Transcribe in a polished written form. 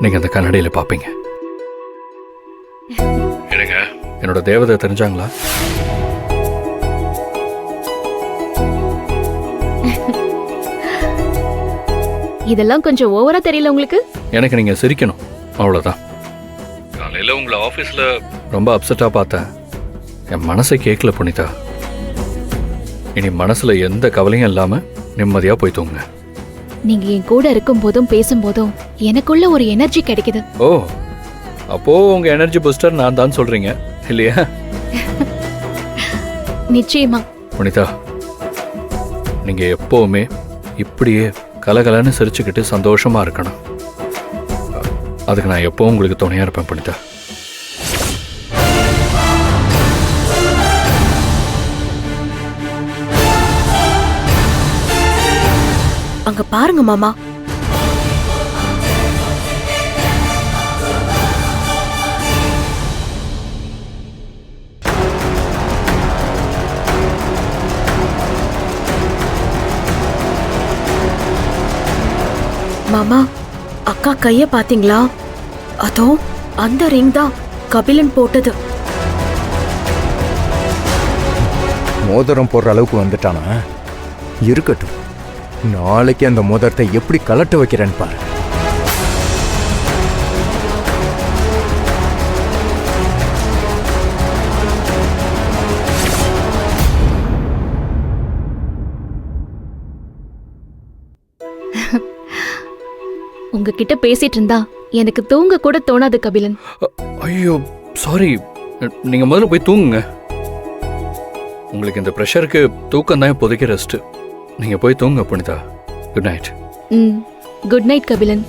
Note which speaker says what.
Speaker 1: நீங்க அந்த கண்ணாடியில பாப்பீங்க. என்னங்க என்னோட தேவதை தெரிஞ்சாங்களா?
Speaker 2: இதெல்லாம் கொஞ்சம் ஓவரா தெரியல உங்களுக்கு?
Speaker 1: எனக்கு நீங்க சிரிக்கணும், அவ்வளவுதான். காலையில உங்களை ஆபீஸ்ல ரொம்ப அப்செட்டா பார்த்தேன். என் மனசை கேட்கல புனிதா. இனி மனசுல எந்த கவலையும் இல்லாம நிம்மதியா போய் தூங்குங்க.
Speaker 2: நீங்க என் கூட இருக்கும் போதும் பேசும்போதும் எனக்குள்ள ஒரு எனர்ஜி கிடைக்குது.
Speaker 1: ஓ, அப்போ உங்க எனர்ஜி பூஸ்டர் நான் தான் சொல்றீங்க இல்லையா?
Speaker 2: நிச்சயமா.
Speaker 1: புனிதா, நீங்க எப்பவுமே இப்படியே கலகலன்னு சிரிச்சுக்கிட்டு சந்தோஷமா இருக்கணும். அதுக்கு நான் எப்பவும் உங்களுக்கு துணையா இருப்பேன் புனிதா.
Speaker 3: அங்க பாருங்க மாமா. மாமா, அக்கா கைய பாத்தீங்களா? அதோ அந்த ரிங் தான் கபிலன் போட்டது.
Speaker 4: மோதிரம் போடுற அளவுக்கு வந்துட்டானா? இருக்கட்டும், நாளைக்கு அந்த மோதிரத்தை எப்படி கலட்ட வைக்கிறேன்னு பாரு.
Speaker 2: உங்ககிட்ட பேசிட்டு இருந்தா எனக்கு தூங்க கூட தோணாது கபிலன்.
Speaker 1: ஐயோ சாரி, நீங்க முதல்ல போய் தூங்குங்க. உங்களுக்கு இந்த ப்ரெஷருக்கு தூக்கம் தான் இப்போதைக்கு ரெஸ்ட். நீங்க போய் தூங்க Punitha. Good night.
Speaker 2: Good night Kabilan.